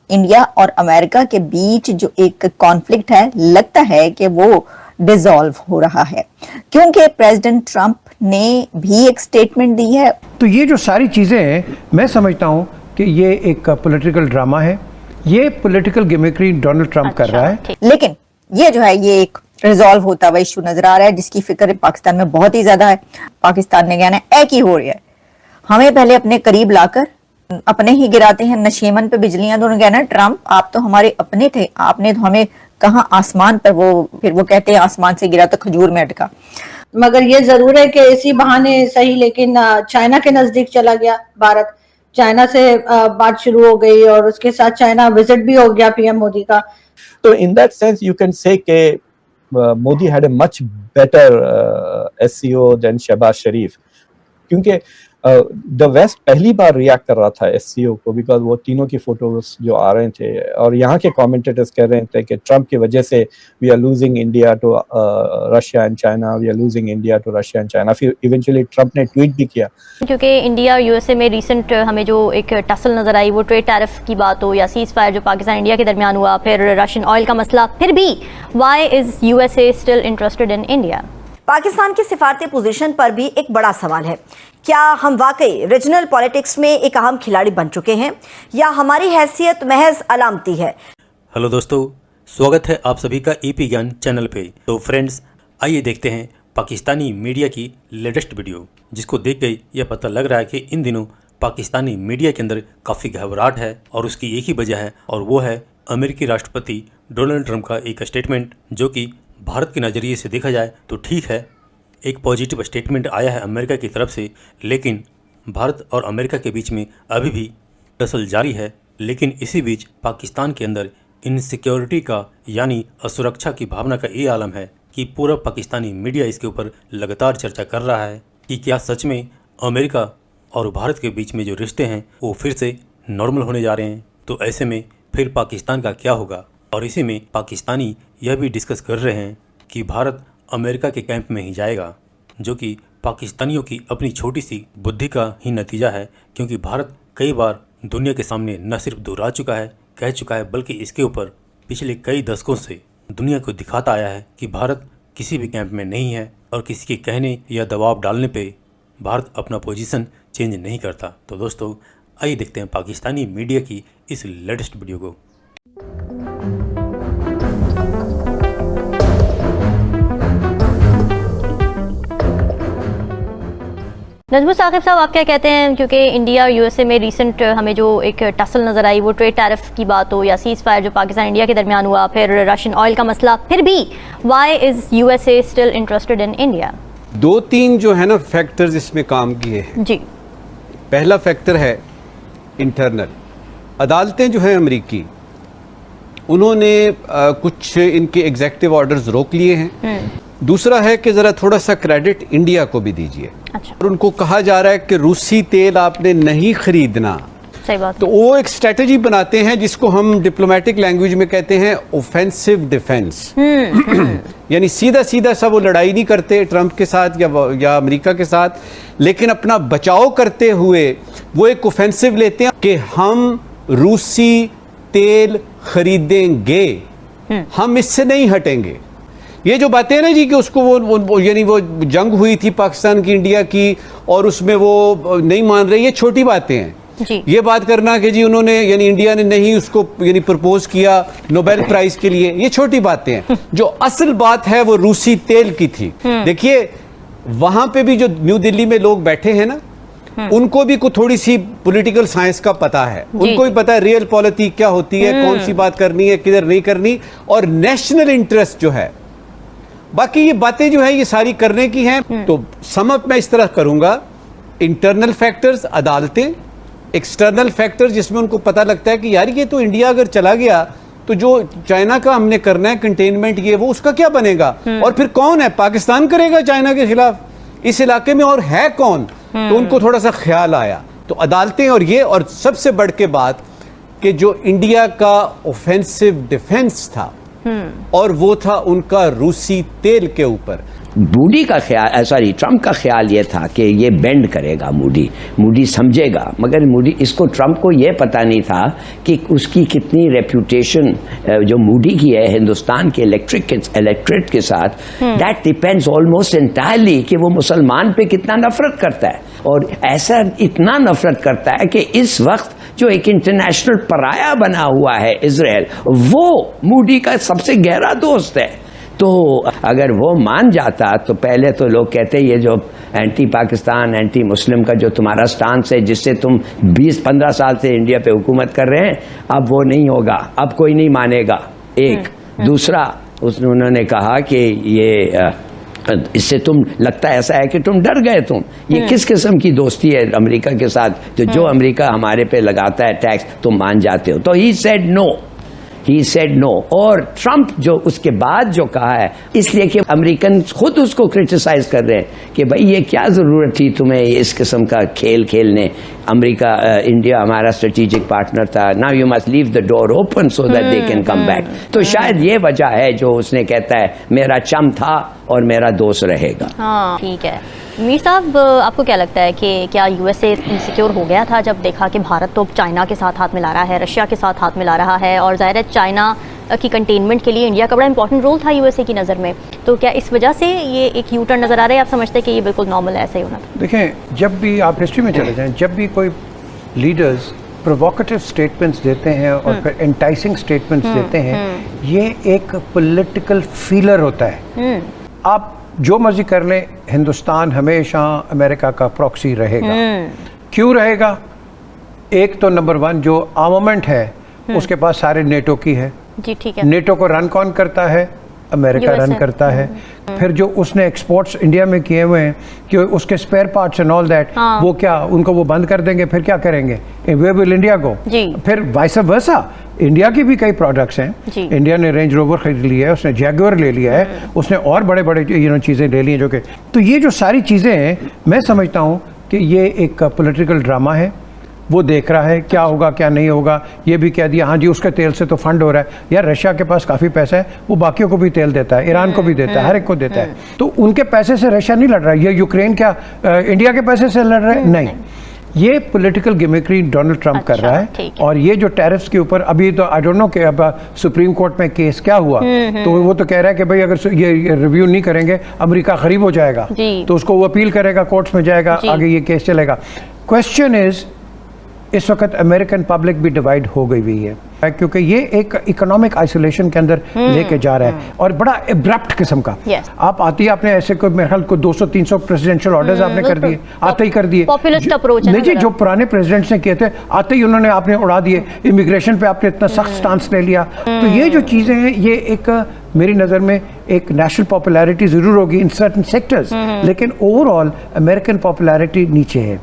India और America के बीच जो एक कॉन्फ्लिक्ट है, लगता है कि वो डिसॉल्व हो रहा है, क्योंकि प्रेसिडेंट ट्रंप ने भी एक स्टेटमेंट दी है। तो ये जो सारी चीज़ें हैं, मैं समझता हूँ कि ये एक पॉलिटिकल ड्रामा है, ये पॉलिटिकल गिमिक्री डोनाल्ड ट्रंप कर रहा है। लेकिन ये जो है ये एक रिजॉल्व होता हुआ इशू नजर आ रहा है, जिसकी फिक्र पाकिस्तान में बहुत ही ज्यादा है। पाकिस्तान ने कहना है एक ही हो रहा है, हमें पहले अपने करीब लाकर अपने ही गिराते हैं, नशीमन पे बिजलियां। दोनों कहना है ट्रंप आप तो हमारे अपने थे, आपने तो हमें कहाँ आसमान पर, फिर वो कहते हैं आसमान से गिरा तो खजूर में अटका। मगर ये जरूर है कि इसी बहाने सही, लेकिन चाइना के नजदीक चला गया भारत, चाइना से बात शुरू हो गई और उसके साथ चाइना विजिट भी हो गया पीएम मोदी का। तो in that sense you can say कि Modi had a much better SCO than Shahbaz Sharif, क्योंकि द वेस्ट पहली बार रिएक्ट कर रहा था एससीओ को, बिकॉज वो तीनों की फोटोज जो आ रहे थे और यहाँ के कमेंटेटर्स कह रहे थे कि ट्रंप की वजह से we are losing India to Russia and China, we are losing India to Russia and China. फिर इवेंचुअली ट्रंप ने ट्वीट भी किया, क्योंकि इंडिया और यूएसए में रिसेंट हमें जो एक टसल नजर आई, वो ट्रेड टैरिफ की बात हो या सीज फायर जो पाकिस्तान इंडिया के दरमियान हुआ, फिर रशियन ऑयल का मसला, फिर भी why is USA still interested in India? Pakistan की सिफारती पोजीशन पर भी एक बड़ा सवाल है, क्या हम वाकई रीजनल पॉलिटिक्स में एक अहम खिलाड़ी बन चुके हैं या हमारी हैसियत महज अलामती है? हेलो दोस्तों, स्वागत है आप सभी का ईपी ज्ञान चैनल पे। तो फ्रेंड्स, आइए देखते हैं पाकिस्तानी मीडिया की लेटेस्ट वीडियो, जिसको देख के यह पता लग रहा है कि इन दिनों पाकिस्तानी मीडिया के अंदर काफ़ी घबराहट है और उसकी एक ही वजह है, और वो है अमेरिकी राष्ट्रपति डोनाल्ड ट्रंप का एक स्टेटमेंट, जो कि भारत के नज़रिए से देखा जाए तो ठीक है, एक पॉजिटिव स्टेटमेंट आया है अमेरिका की तरफ से, लेकिन भारत और अमेरिका के बीच में अभी भी टसल जारी है। लेकिन इसी बीच पाकिस्तान के अंदर इनसिक्योरिटी का यानी असुरक्षा की भावना का ये आलम है कि पूरा पाकिस्तानी मीडिया इसके ऊपर लगातार चर्चा कर रहा है कि क्या सच में अमेरिका और भारत के बीच में जो रिश्ते हैं वो फिर से नॉर्मल होने जा रहे हैं। तो ऐसे में फिर पाकिस्तान का क्या होगा? और इसी में पाकिस्तानी यह भी डिस्कस कर रहे हैं कि भारत अमेरिका के कैंप में ही जाएगा, जो कि पाकिस्तानियों की अपनी छोटी सी बुद्धि का ही नतीजा है, क्योंकि भारत कई बार दुनिया के सामने न सिर्फ दोहरा चुका है, कह चुका है, बल्कि इसके ऊपर पिछले कई दशकों से दुनिया को दिखाता आया है कि भारत किसी भी कैंप में नहीं है और किसी के कहने या दबाव डालने पे भारत अपना पोजीशन चेंज नहीं करता। तो दोस्तों, आइए देखते हैं पाकिस्तानी मीडिया की इस लेटेस्ट वीडियो को। नजमुल साकिब साहब, आप क्या कहते हैं? क्योंकि इंडिया और यूएसए में रिसेंट हमें जो एक टसल नजर आई, वो ट्रेड टैरिफ की बात हो या सीज फायर जो पाकिस्तान इंडिया के दरमियान हुआ, फिर रशियन ऑयल का मसला, फिर भी why is USA still interested in India? दो तीन जो है ना फैक्टर्स इसमें काम किए हैं जी। पहला फैक्टर है इंटरनल, अदालतें जो हैं अमेरिकी, उन्होंने कुछ इनके एग्जेक्टिव ऑर्डर्स रोक लिए हैं। दूसरा है कि ज़रा थोड़ा सा क्रेडिट इंडिया को भी दीजिए। अच्छा। और उनको कहा जा रहा है कि रूसी तेल आपने नहीं खरीदना। सही बात। तो वो एक स्ट्रेटजी बनाते हैं जिसको हम डिप्लोमेटिक लैंग्वेज में कहते हैं ऑफेंसिव डिफेंस। यानी सीधा सीधा सा वो लड़ाई नहीं करते ट्रंप के साथ या अमेरिका के साथ, लेकिन अपना बचाव करते हुए वो एक ऑफेंसिव लेते हैं कि हम रूसी तेल खरीदेंगे, हम इससे नहीं हटेंगे। ये जो बातें हैं ना जी कि उसको वो यानी वो जंग हुई थी पाकिस्तान की इंडिया की और उसमें वो नहीं मान रहे, ये छोटी बातें हैं जी। ये बात करना कि जी उन्होंने यानी इंडिया ने नहीं उसको यानी प्रपोज किया नोबेल प्राइज के लिए, ये छोटी बातें हैं। जो असल बात है वो रूसी तेल की थी। देखिए वहां पे भी जो न्यू दिल्ली में लोग बैठे हैं ना, उनको भी कुछ थोड़ी सी पॉलिटिकल साइंस का पता है, उनको भी पता है रियल पॉलिटिक्स क्या होती है, कौन सी बात करनी है, किधर नहीं करनी, और नेशनल इंटरेस्ट जो है। बाकी ये बातें जो है ये सारी करने की हैं। तो समअप मैं इस तरह करूंगा, इंटरनल फैक्टर्स अदालतें, एक्सटर्नल फैक्टर्स जिसमें उनको पता लगता है कि यार ये तो इंडिया अगर चला गया तो जो चाइना का हमने करना है कंटेनमेंट, ये वो उसका क्या बनेगा, और फिर कौन है, पाकिस्तान करेगा चाइना के खिलाफ इस इलाके में, और है कौन? तो उनको थोड़ा सा ख्याल आया। तो अदालतें और ये, और सबसे बढ़ के बात कि जो इंडिया का ऑफेंसिव डिफेंस था और वो था उनका रूसी तेल के ऊपर। मूडी का ख्याल, सॉरी ट्रंप का ख्याल ये था कि ये बेंड करेगा, मूडी समझेगा, मगर मूडी इसको, ट्रंप को ये पता नहीं था कि उसकी कितनी रेप्यूटेशन जो मूडी की है हिंदुस्तान के इलेक्ट्रेट के साथ, दैट डिपेंड्स ऑलमोस्ट एंटायरली कि वो मुसलमान पे कितना नफरत करता है। और ऐसा इतना नफरत करता है कि इस वक्त जो एक इंटरनेशनल पराया बना हुआ है इजराइल, वो मूडी का सबसे गहरा दोस्त है। तो अगर वो मान जाता तो पहले तो लोग कहते ये जो एंटी पाकिस्तान, एंटी मुस्लिम का जो तुम्हारा स्टांस है, जिससे तुम 20-15 साल से इंडिया पे हुकूमत कर रहे हैं, अब वो नहीं होगा, अब कोई नहीं मानेगा। एक दूसरा उन्होंने कहा कि ये इससे तुम लगता है ऐसा है कि तुम डर गए, ये किस किस्म की दोस्ती है अमेरिका के साथ, जो अमेरिका हमारे पे लगाता है टैक्स तुम मान जाते हो। तो ही सेड नो। और ट्रंप जो उसके बाद जो कहा है, इसलिए कि अमेरिकन खुद उसको क्रिटिसाइज कर रहे हैं कि भाई ये क्या जरूरत थी तुम्हें इस किस्म का खेल खेलने, अमेरिका इंडिया हमारा स्ट्रेटेजिक पार्टनर था, now you must leave the door open so that they can come back. तो शायद ये वजह है जो उसने कहता है मेरा चम था और मेरा दोस्त रहेगा। हाँ ठीक है। मीर साहब, आपको क्या लगता है कि क्या यूएसए इनसिक्योर हो गया था जब देखा कि भारत तो चाइना के साथ हाथ मिला रहा है, रशिया के साथ हाथ मिला रहा है, और ज़ाहिर है चाइना की कंटेनमेंट के लिए इंडिया का बड़ा इंपॉर्टेंट रोल था यूएसए की नज़र में, तो क्या इस वजह से ये एक यू टर्न नज़र आ रहा है? आप समझते हैं कि ये बिल्कुल नॉर्मल है, ऐसा ही होना था? देखें, जब भी आप हिस्ट्री में चले जाएं, जब भी कोई लीडर्स प्रोवोकेटिव स्टेटमेंट्स देते हैं और फिर एंटाइसिंग स्टेटमेंट्स देते हैं, ये एक पॉलिटिकल फीलर होता है। आप जो मर्जी कर लें, हिंदुस्तान हमेशा अमेरिका का प्रॉक्सी रहेगा। क्यों रहेगा? एक तो नंबर 1 जो आर्मामेंट है उसके पास सारे नेटो की है। जी ठीक है। नेटो को रन कौन करता है? अमेरिका रन करता है। फिर जो उसने एक्सपोर्ट्स इंडिया में किए हुए हैं कि उसके spare parts and all that, वो क्या उनको वो बंद कर देंगे? फिर क्या करेंगे? वे विल इंडिया को। फिर वाइस वर्सा, इंडिया की भी कई प्रोडक्ट्स हैं। इंडिया ने रेंज रोवर खरीद लिया है, उसने जैगुआर ले लिया है, उसने और बड़े बड़े चीज़ें ले ली हैं जो कि, तो ये जो सारी चीज़ें हैं, मैं समझता हूँ कि ये एक पॉलिटिकल ड्रामा है। वो देख रहा है क्या होगा क्या नहीं होगा। ये भी कह दिया हाँ जी उसके तेल से तो फंड हो रहा है। यार रशिया के पास काफ़ी पैसा है, वो बाकियों को भी तेल देता है, ईरान को भी देता है, हर एक को देता है। तो उनके पैसे से रशिया नहीं लड़ रहा है। ये यूक्रेन क्या इंडिया के पैसे से लड़ रहा है? नहीं, ये पॉलिटिकल गिमिक्री डोनाल्ड ट्रंप कर रहा है। और ये जो टैरिफ्स के ऊपर अभी तो आई डोंट नो कि अब सुप्रीम कोर्ट में केस क्या हुआ, तो वो तो कह रहा है कि भाई अगर ये रिव्यू नहीं करेंगे अमेरिका गरीब हो जाएगा, तो उसको वो अपील करेगा, कोर्ट्स में जाएगा, आगे ये केस चलेगा। क्वेश्चन इज, इस वक्त अमेरिकन पब्लिक भी डिवाइड हो गई हुई है क्योंकि ये एक इकोनॉमिक आइसोलेशन के अंदर लेके जा रहा है और बड़ा एब्रप्ट किस्म का। आप आती है, आपने ऐसे कोई मेरे ख्याल को 200-300 प्रेसिडेंशियल ऑर्डर्स आपने कर दिए, आते ही कर दिए। पॉपुलिस्ट अप्रोच है नहीं जी, जो पुराने प्रेसिडेंट्स ने किए थे आते ही उन्होंने आपने उड़ा दिए। इमिग्रेशन पे आपने इतना सख्त स्टांस ले लिया। तो ये जो चीज़ें हैं, ये एक मेरी नज़र में एक नेशनल पॉपुलैरिटी ज़रूर होगी इन सर्टन सेक्टर्स, लेकिन ओवरऑल अमेरिकन पॉपुलैरिटी नीचे है।